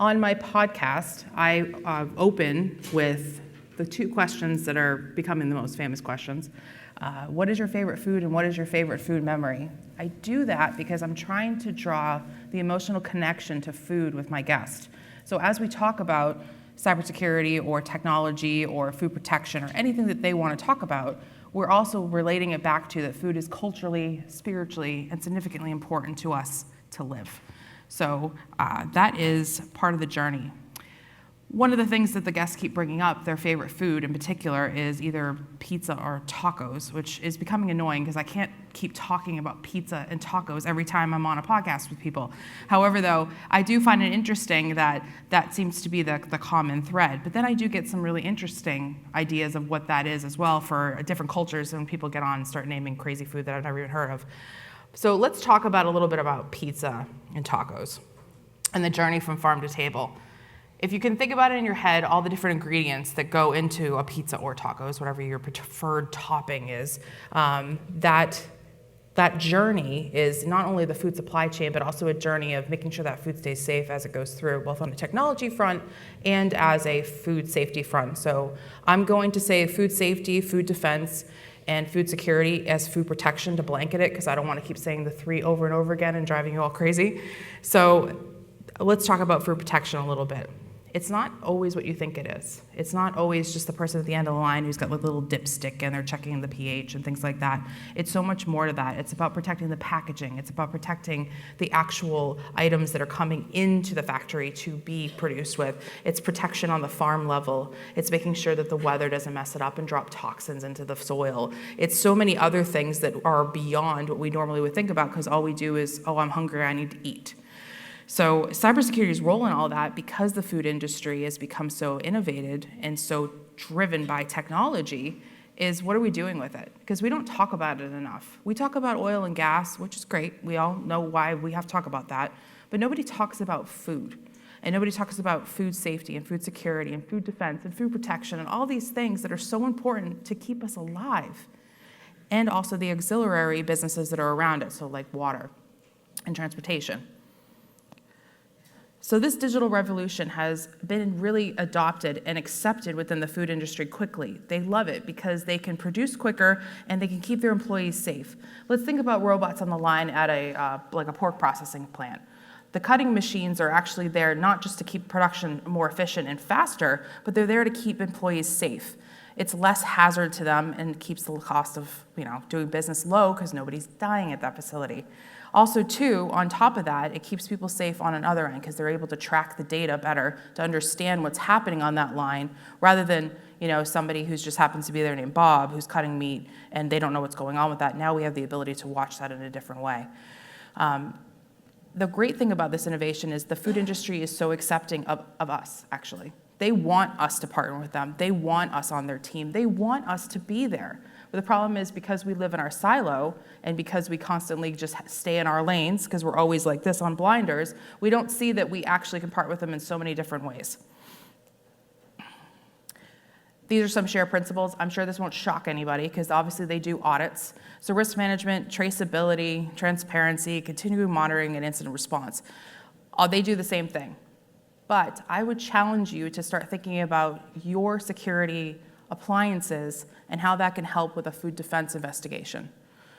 On my podcast, I open with the two questions that are becoming the most famous questions. What is your favorite food and what is your favorite food memory? I do that because I'm trying to draw the emotional connection to food with my guest. So as we talk about cybersecurity or technology or food protection or anything that they want to talk about, we're also relating it back to that food is culturally, spiritually, and significantly important to us to live. So that is part of the journey. One of the things that the guests keep bringing up, their favorite food in particular, is either pizza or tacos, which is becoming annoying because I can't keep talking about pizza and tacos every time I'm on a podcast with people. However, though, I do find it interesting that that seems to be the common thread. But then I do get some really interesting ideas of what that is as well for different cultures when people get on and start naming crazy food that I've never even heard of. So let's talk about a little bit about pizza and tacos and the journey from farm to table. If you can think about it in your head, all the different ingredients that go into a pizza or tacos, whatever your preferred topping is, that journey is not only the food supply chain, but also a journey of making sure that food stays safe as it goes through, both on a technology front and as a food safety front. So I'm going to say food safety, food defense, and food security as food protection to blanket it, because I don't want to keep saying the three over and over again and driving you all crazy. So let's talk about food protection a little bit. It's not always what you think it is. It's not always just the person at the end of the line who's got a little dipstick and they're checking the pH and things like that. It's so much more to that. It's about protecting the packaging. It's about protecting the actual items that are coming into the factory to be produced with. It's protection on the farm level. It's making sure that the weather doesn't mess it up and drop toxins into the soil. It's so many other things that are beyond what we normally would think about, because all we do is, oh, I'm hungry, I need to eat. So cybersecurity's role in all that, because the food industry has become so innovated and so driven by technology, is what are we doing with it? Because we don't talk about it enough. We talk about oil and gas, which is great. We all know why we have to talk about that. But nobody talks about food. And nobody talks about food safety and food security and food defense and food protection and all these things that are so important to keep us alive. And also the auxiliary businesses that are around it, so like water and transportation. So this digital revolution has been really adopted and accepted within the food industry quickly. They love it because they can produce quicker and they can keep their employees safe. Let's think about robots on the line at a pork processing plant. The cutting machines are actually there not just to keep production more efficient and faster, but they're there to keep employees safe. It's less hazard to them and keeps the cost of doing business low because nobody's dying at that facility. Also, too, on top of that, it keeps people safe on another end because they're able to track the data better to understand what's happening on that line, rather than somebody who just happens to be there named Bob who's cutting meat and they don't know what's going on with that. Now we have the ability to watch that in a different way. The great thing about this innovation is the food industry is so accepting of us, actually. They want us to partner with them. They want us on their team. They want us to be there. But the problem is, because we live in our silo and because we constantly just stay in our lanes, because we're always like this on blinders, we don't see that we actually can partner with them in so many different ways. These are some shared principles. I'm sure this won't shock anybody because obviously they do audits. So risk management, traceability, transparency, continuing monitoring, and incident response. They do the same thing. But I would challenge you to start thinking about your security appliances and how that can help with a food defense investigation.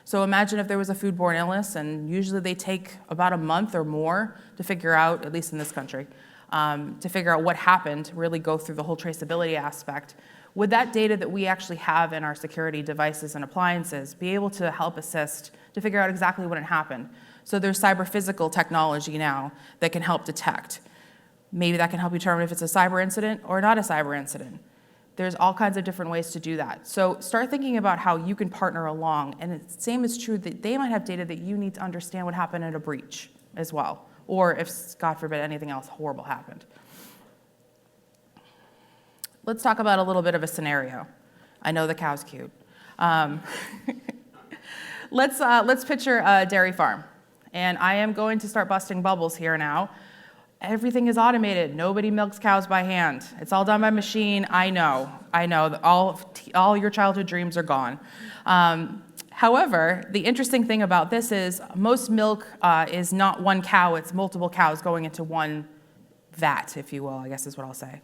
So imagine if there was a foodborne illness, and usually they take about a month or more to figure out, at least in this country, to figure out what happened, really go through the whole traceability aspect. Would that data that we actually have in our security devices and appliances be able to help assist to figure out exactly what had happened? So there's cyber-physical technology now that can help detect. Maybe that can help you determine if it's a cyber incident or not a cyber incident. There's all kinds of different ways to do that. So start thinking about how you can partner along. And the same is true that they might have data that you need to understand what happened in a breach as well, or if, God forbid, anything else horrible happened. Let's talk about a little bit of a scenario. I know the cow's cute. Let's picture a dairy farm. And I am going to start busting bubbles here now. Everything is automated. Nobody milks cows by hand. It's all done by machine. I know. All your childhood dreams are gone. However, the interesting thing about this is most milk is not one cow. It's multiple cows going into one vat, if you will, I guess is what I'll say.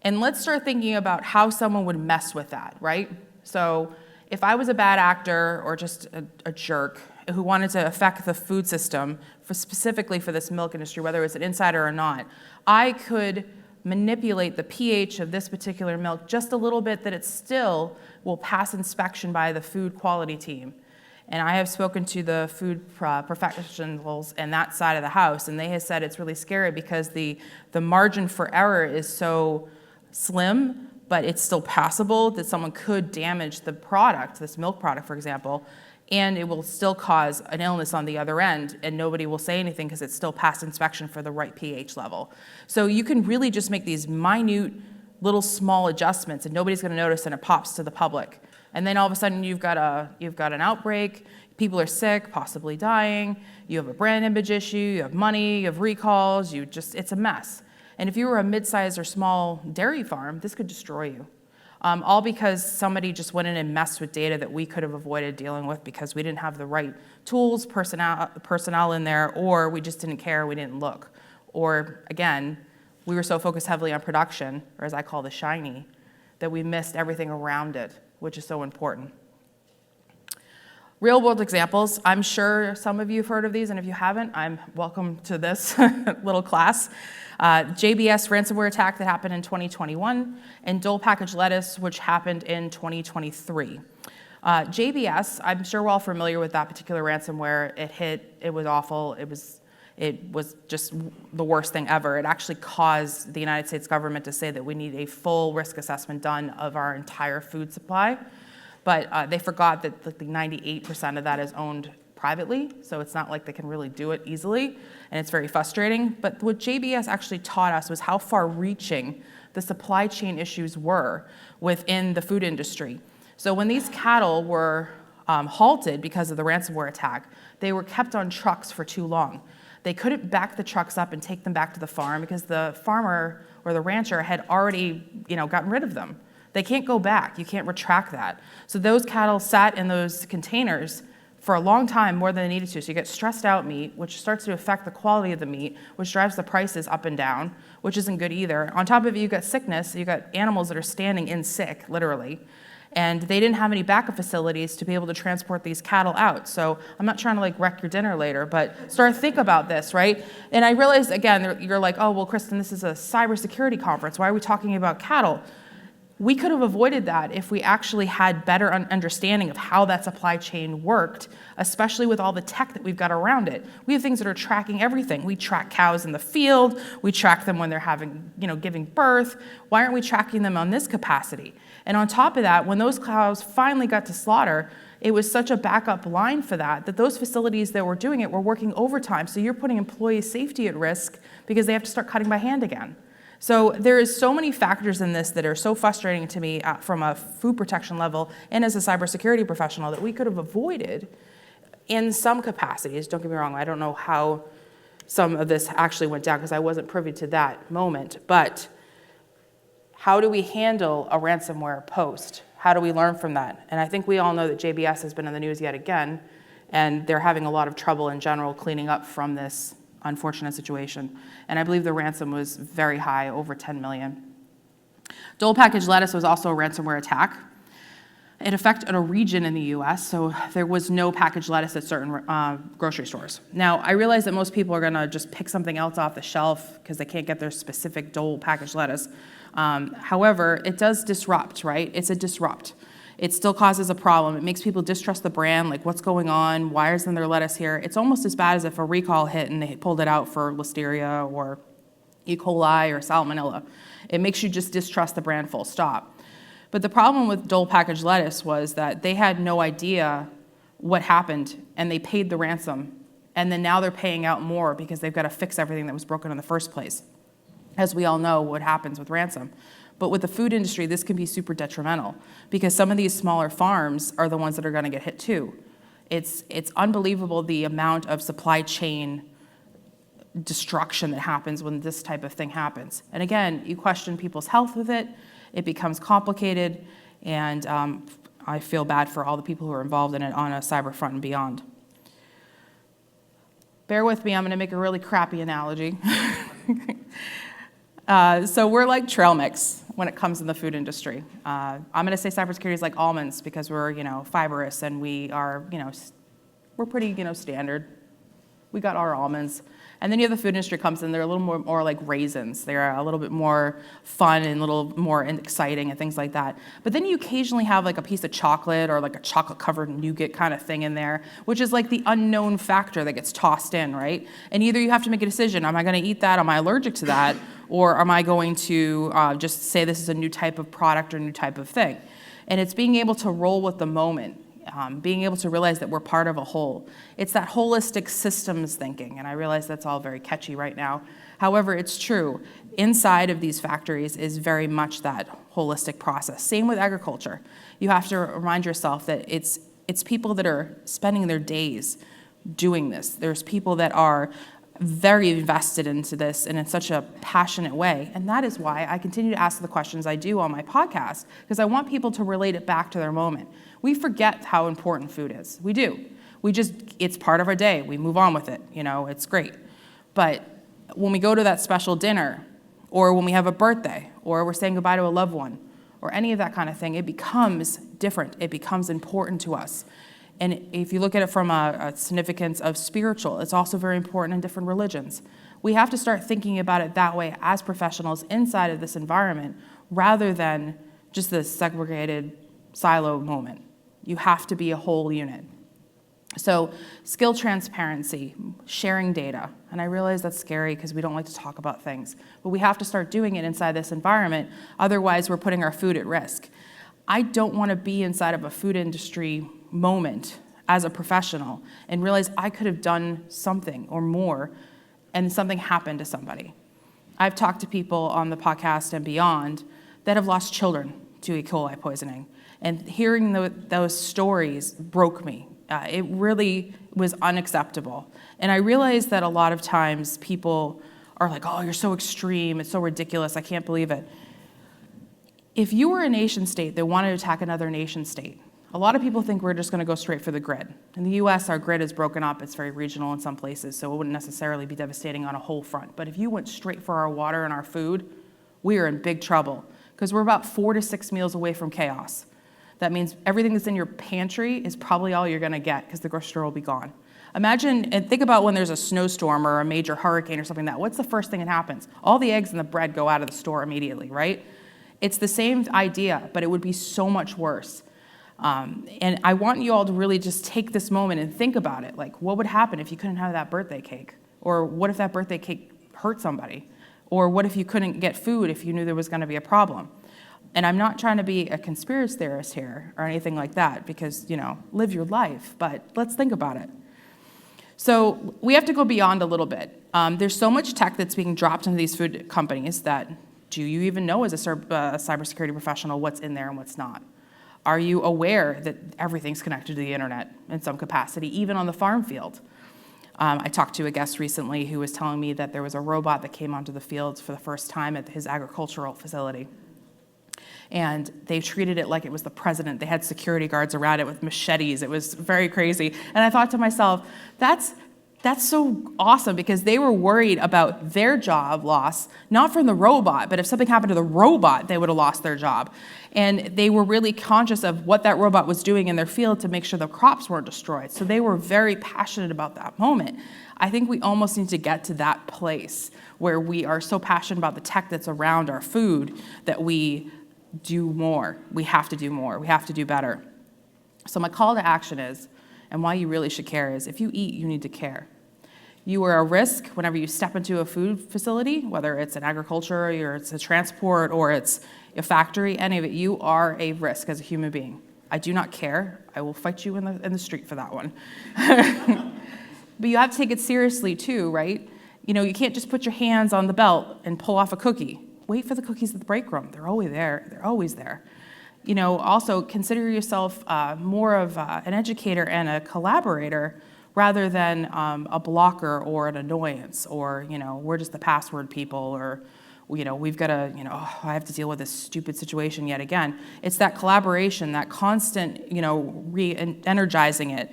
And let's start thinking about how someone would mess with that, right? So if I was a bad actor or just a jerk who wanted to affect the food system, specifically for this milk industry, whether it's an insider or not, I could manipulate the pH of this particular milk just a little bit that it still will pass inspection by the food quality team. And I have spoken to the food professionals in that side of the house, and they have said it's really scary because the margin for error is so slim, but it's still passable that someone could damage the product, this milk product, for example, and it will still cause an illness on the other end, and nobody will say anything because it's still passed inspection for the right pH level. So you can really just make these minute, little small adjustments, and nobody's going to notice, and it pops to the public. And then all of a sudden you've got an outbreak, people are sick, possibly dying, you have a brand image issue, you have money, you have recalls, it's a mess. And if you were a mid-sized or small dairy farm, this could destroy you. All because somebody just went in and messed with data that we could have avoided dealing with because we didn't have the right tools, personnel in there, or we just didn't care, we didn't look. Or again, we were so focused heavily on production, or as I call the shiny, that we missed everything around it, which is so important. Real world examples, I'm sure some of you have heard of these, and if you haven't, I'm welcome to this little class. JBS ransomware attack that happened in 2021, and Dole packaged lettuce, which happened in 2023. JBS, I'm sure we're all familiar with that particular ransomware. It hit, it was awful, it was just the worst thing ever. It actually caused the United States government to say that we need a full risk assessment done of our entire food supply. But they forgot that the 98% of that is owned privately, so it's not like they can really do it easily, and it's very frustrating. But what JBS actually taught us was how far-reaching the supply chain issues were within the food industry. So when these cattle were halted because of the ransomware attack, they were kept on trucks for too long. They couldn't back the trucks up and take them back to the farm because the farmer or the rancher had already, gotten rid of them. They can't go back. You can't retract that. So those cattle sat in those containers for a long time, more than they needed to. So you get stressed out meat, which starts to affect the quality of the meat, which drives the prices up and down, which isn't good either. On top of it, you got sickness. You got animals that are standing in sick, literally. And they didn't have any backup facilities to be able to transport these cattle out. So I'm not trying to wreck your dinner later, but start to think about this, right? And I realized, again, you're like, oh, well, Kristin, this is a cybersecurity conference. Why are we talking about cattle? We could have avoided that if we actually had better understanding of how that supply chain worked, especially with all the tech that we've got around it. We have things that are tracking everything. We track cows in the field. We track them when they're giving birth. Why aren't we tracking them on this capacity? And on top of that, when those cows finally got to slaughter, it was such a backup line for that those facilities that were doing it were working overtime. So you're putting employee safety at risk because they have to start cutting by hand again. So there is so many factors in this that are so frustrating to me from a food protection level and as a cybersecurity professional that we could have avoided in some capacities. Don't get me wrong, I don't know how some of this actually went down because I wasn't privy to that moment, but how do we handle a ransomware post? How do we learn from that? And I think we all know that JBS has been in the news yet again, and they're having a lot of trouble in general cleaning up from this unfortunate situation. And I believe the ransom was very high, over 10 million. Dole packaged lettuce was also a ransomware attack. It affected a region in the US, so there was no packaged lettuce at certain grocery stores. Now, I realize that most people are gonna just pick something else off the shelf because they can't get their specific Dole packaged lettuce. However, it does disrupt, right? It's a disrupt. It still causes a problem. It makes people distrust the brand, like what's going on, why isn't there lettuce here? It's almost as bad as if a recall hit and they pulled it out for Listeria or E. coli or Salmonella. It makes you just distrust the brand full stop. But the problem with Dole packaged lettuce was that they had no idea what happened and they paid the ransom. And then now they're paying out more because they've got to fix everything that was broken in the first place. As we all know what happens with ransom. But with the food industry, this can be super detrimental because some of these smaller farms are the ones that are going to get hit too. It's unbelievable the amount of supply chain destruction that happens when this type of thing happens. And again, you question people's health with it, it becomes complicated, and I feel bad for all the people who are involved in it on a cyber front and beyond. Bear with me, I'm going to make a really crappy analogy. So we're like trail mix when it comes in the food industry. I'm going to say cybersecurity is like almonds because we're, fibrous and we are, we're pretty, standard. We got our almonds. And then you have the food industry comes in, they're a little more like raisins. They're a little bit more fun and a little more exciting and things like that. But then you occasionally have like a piece of chocolate or like a chocolate covered nougat kind of thing in there, which is like the unknown factor that gets tossed in, right? And either you have to make a decision, am I going to eat that? Am I allergic to that? Or am I going to just say this is a new type of product or new type of thing? And it's being able to roll with the moment. Being able to realize that we're part of a whole. It's that holistic systems thinking, and I realize that's all very catchy right now. However, it's true. Inside of these factories is very much that holistic process. Same with agriculture. You have to remind yourself that it's people that are spending their days doing this. There's people that are very invested into this and in such a passionate way. And that is why I continue to ask the questions I do on my podcast, because I want people to relate it back to their moment. We forget how important food is. We do. It's part of our day. We move on with it. It's great. But when we go to that special dinner, or when we have a birthday, or we're saying goodbye to a loved one, or any of that kind of thing, it becomes different. It becomes important to us. And if you look at it from a significance of spiritual, it's also very important in different religions. We have to start thinking about it that way as professionals inside of this environment, rather than just this segregated silo moment. You have to be a whole unit. So skill transparency, sharing data. And I realize that's scary because we don't like to talk about things, but we have to start doing it inside this environment. Otherwise, we're putting our food at risk. I don't want to be inside of a food industry moment as a professional and realize I could have done something or more and something happened to somebody. I've talked to people on the podcast and beyond that have lost children to E. coli poisoning. And hearing those stories broke me. It really was unacceptable. And I realized that a lot of times people are like, oh, you're so extreme, it's so ridiculous, I can't believe it. If you were a nation state that wanted to attack another nation state, a lot of people think we're just going to go straight for the grid. In the US, our grid is broken up. It's very regional in some places, so it wouldn't necessarily be devastating on a whole front. But if you went straight for our water and our food, we are in big trouble because we're about 4 to 6 meals away from chaos. That means everything that's in your pantry is probably all you're going to get because the grocery store will be gone. Imagine and think about when there's a snowstorm or a major hurricane or something like that. What's the first thing that happens? All the eggs and the bread go out of the store immediately, right? It's the same idea, but it would be so much worse. And I want you all to really just take this moment and think about it. Like, what would happen if you couldn't have that birthday cake? Or what if that birthday cake hurt somebody? Or what if you couldn't get food if you knew there was going to be a problem? And I'm not trying to be a conspiracy theorist here or anything like that because, live your life. But let's think about it. So we have to go beyond a little bit. There's so much tech that's being dropped into these food companies that do you even know as a cybersecurity professional what's in there and what's not? Are you aware that everything's connected to the internet in some capacity, even on the farm field? I talked to a guest recently who was telling me that there was a robot that came onto the fields for the first time at his agricultural facility. And they treated it like it was the president. They had security guards around it with machetes. It was very crazy. And I thought to myself, that's so awesome because they were worried about their job loss, not from the robot, but if something happened to the robot, they would have lost their job. And they were really conscious of what that robot was doing in their field to make sure the crops weren't destroyed. So they were very passionate about that moment. I think we almost need to get to that place where we are so passionate about the tech that's around our food that we do more. We have to do more. We have to do better. So my call to action is, and why you really should care is, if you eat, you need to care. You are a risk whenever you step into a food facility, whether it's an agriculture or it's a transport or it's a factory, any of it, you are a risk as a human being. I do not care. I will fight you in the street for that one. But you have to take it seriously too, right? You can't just put your hands on the belt and pull off a cookie. Wait for the cookies at the break room. They're always there. They're always there. Also consider yourself more of an educator and a collaborator rather than a blocker or an annoyance or, we're just the password people or, we've got to, I have to deal with this stupid situation yet again. It's that collaboration, that constant, re-energizing it.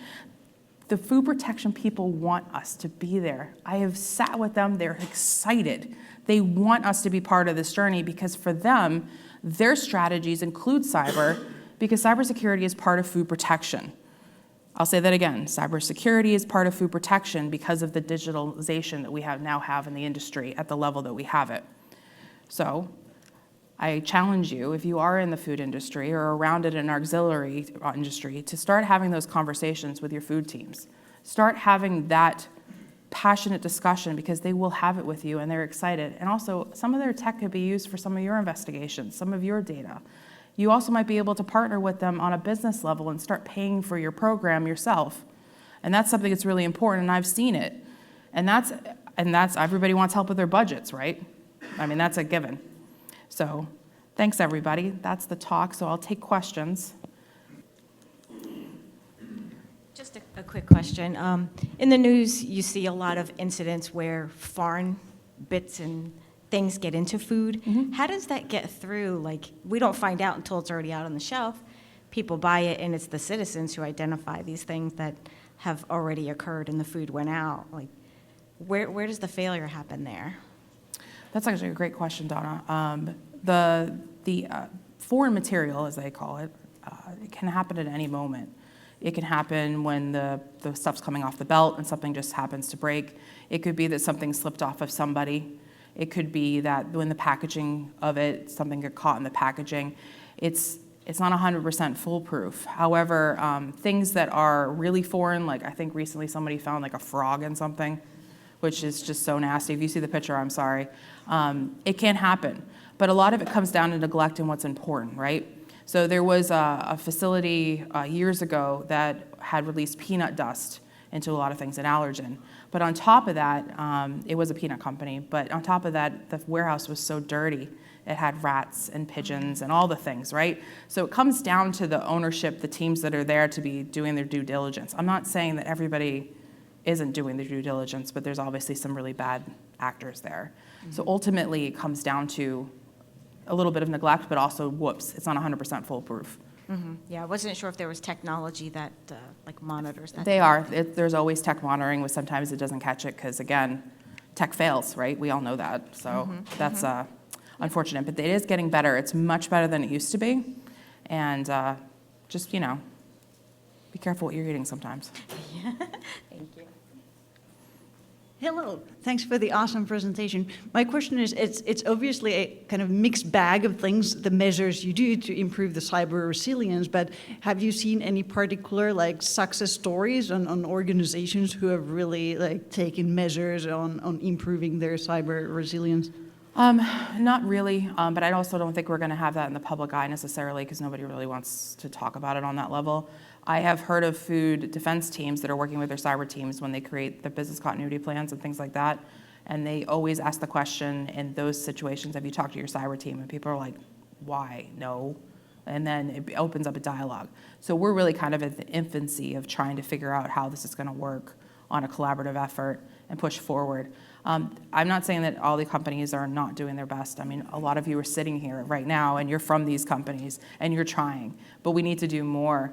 The food protection people want us to be there. I have sat with them, they're excited. They want us to be part of this journey because for them, their strategies include cyber because cybersecurity is part of food protection. I'll say that again, cybersecurity is part of food protection because of the digitalization that we now have in the industry at the level that we have it. So I challenge you, if you are in the food industry or around it in our auxiliary industry, to start having those conversations with your food teams. Start having that passionate discussion because they will have it with you and they're excited. And also, some of their tech could be used for some of your investigations, some of your data. You also might be able to partner with them on a business level and start paying for your program yourself. And that's something that's really important, and I've seen it. And that's everybody wants help with their budgets, right? I mean, that's a given. So thanks, everybody. That's the talk, so I'll take questions. Just a quick question. In the news, you see a lot of incidents where foreign bits and things get into food. Mm-hmm. How does that get through? Like, we don't find out until it's already out on the shelf. People buy it, and it's the citizens who identify these things that have already occurred and the food went out. Like, where does the failure happen there? That's actually a great question, Donna. The foreign material, as they call it, it can happen at any moment. It can happen when the stuff's coming off the belt and something just happens to break. It could be that something slipped off of somebody. It could be that when the packaging of it, something got caught in the packaging. It's not 100% foolproof. However, things that are really foreign, like I think recently somebody found like a frog in something, which is just so nasty. If you see the picture, I'm sorry. It can happen. But a lot of it comes down to neglect and what's important, right? So there was a facility years ago that had released peanut dust into a lot of things, an allergen. But on top of that, it was a peanut company, but on top of that, the warehouse was so dirty. It had rats and pigeons and all the things, right? So it comes down to the ownership, the teams that are there to be doing their due diligence. I'm not saying that everybody isn't doing their due diligence, but there's obviously some really bad actors there. Mm-hmm. So ultimately, it comes down to a little bit of neglect, but also, whoops, it's not 100% foolproof. Mm-hmm. Yeah, I wasn't sure if there was technology that like monitors that. They are. There's always tech monitoring, but sometimes it doesn't catch it because, again, tech fails, right? We all know that. So that's unfortunate, but it is getting better. It's much better than it used to be. And just, be careful what you're eating sometimes. Yeah. Thank you. Hello, thanks for the awesome presentation. My question is, it's obviously a kind of mixed bag of things, the measures you do to improve the cyber resilience, but have you seen any particular success stories on organizations who have really taken measures on improving their cyber resilience? Not really, but I also don't think we're going to have that in the public eye necessarily because nobody really wants to talk about it on that level. I have heard of food defense teams that are working with their cyber teams when they create the business continuity plans and things like that, and they always ask the question in those situations, have you talked to your cyber team? And people are like, why? No. And then it opens up a dialogue. So we're really kind of at the infancy of trying to figure out how this is going to work on a collaborative effort and push forward. I'm not saying that all the companies are not doing their best. I mean, a lot of you are sitting here right now and you're from these companies and you're trying, but we need to do more.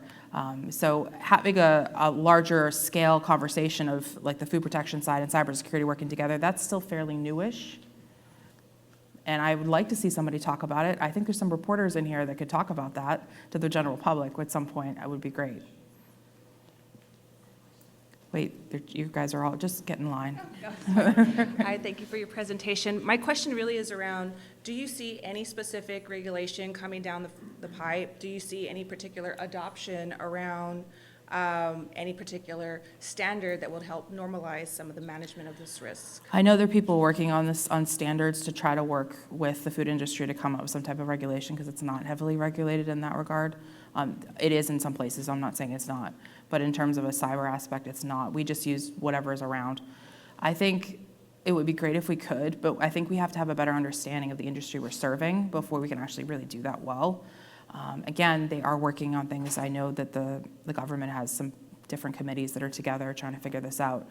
So having a larger scale conversation of the food protection side and cybersecurity working together, that's still fairly newish. And I would like to see somebody talk about it. I think there's some reporters in here that could talk about that to the general public at some point. That would be great. Wait, you guys are all just get in line. Hi, thank you for your presentation. My question really is around, do you see any specific regulation coming down the pipe? Do you see any particular adoption around any particular standard that will help normalize some of the management of this risk? I know there are people working on standards to try to work with the food industry to come up with some type of regulation because it's not heavily regulated in that regard. It is in some places, I'm not saying it's not. But in terms of a cyber aspect, it's not. We just use whatever is around. I think it would be great if we could, but I think we have to have a better understanding of the industry we're serving before we can actually really do that well. Again, they are working on things. I know that the government has some different committees that are together trying to figure this out.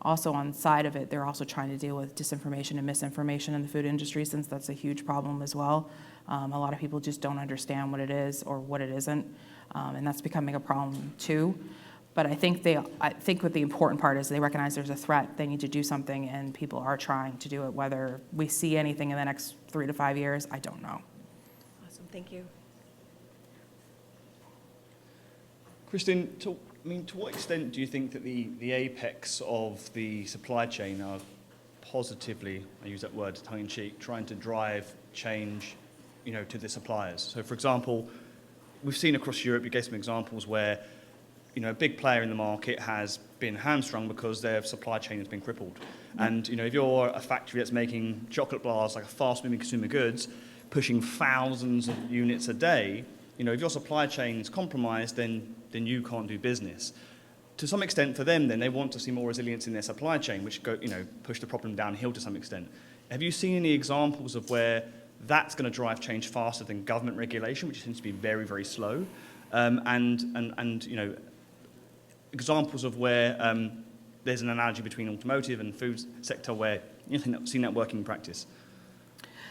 Also on the side of it, they're also trying to deal with disinformation and misinformation in the food industry, since that's a huge problem as well. A lot of people just don't understand what it is or what it isn't, and that's becoming a problem too. But I think what the important part is they recognize there's a threat, they need to do something, and people are trying to do it. Whether we see anything in the next 3 to 5 years, I don't know. Awesome, thank you. Kristin, to what extent do you think that the apex of the supply chain are positively, I use that word tongue-in-cheek, trying to drive change, to the suppliers? So, for example, we've seen across Europe, you gave some examples where, a big player in the market has been hamstrung because their supply chain has been crippled. And, if you're a factory that's making chocolate bars, like a fast-moving consumer goods, pushing thousands of units a day, if your supply chain is compromised, then you can't do business. To some extent, for them, then they want to see more resilience in their supply chain, which push the problem downhill to some extent. Have you seen any examples of where that's going to drive change faster than government regulation, which tends to be very, very slow? Examples of where there's an analogy between automotive and food sector where you've seen that working in practice?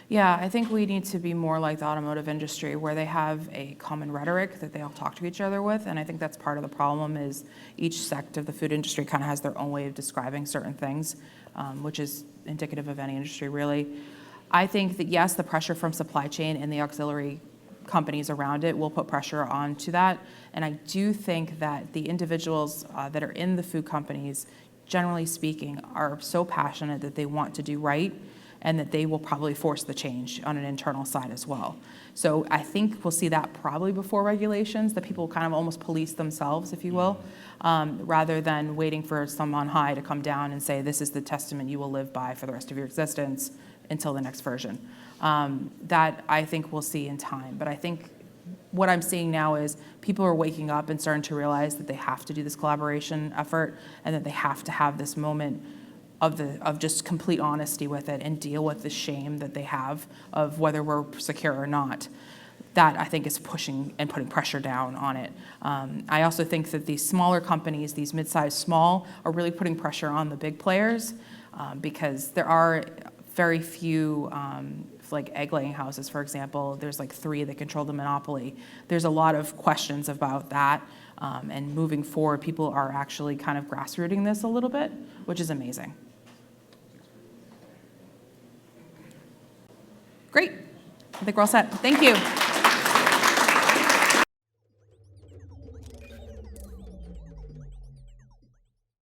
Yeah, I think we need to be more like the automotive industry, where they have a common rhetoric that they all talk to each other with, and I think that's part of the problem is each sect of the food industry kind of has their own way of describing certain things, which is indicative of any industry, really. I think that, yes, the pressure from supply chain and the auxiliary companies around it will put pressure onto that, and I do think that the individuals that are in the food companies, generally speaking, are so passionate that they want to do right, and that they will probably force the change on an internal side as well. So I think we'll see that probably before regulations, that people kind of almost police themselves, if you will, rather than waiting for someone on high to come down and say, this is the testament you will live by for the rest of your existence until the next version. That I think we'll see in time. But I think what I'm seeing now is people are waking up and starting to realize that they have to do this collaboration effort, and that they have to have this moment of just complete honesty with it and deal with the shame that they have of whether we're secure or not. That, I think, is pushing and putting pressure down on it. I also think that these smaller companies, these mid-sized small, are really putting pressure on the big players because there are very few, like egg-laying houses, for example. There's like 3 that control the monopoly. There's a lot of questions about that. And moving forward, people are actually kind of grassrooting this a little bit, which is amazing. Great. I think we're all set. Thank you.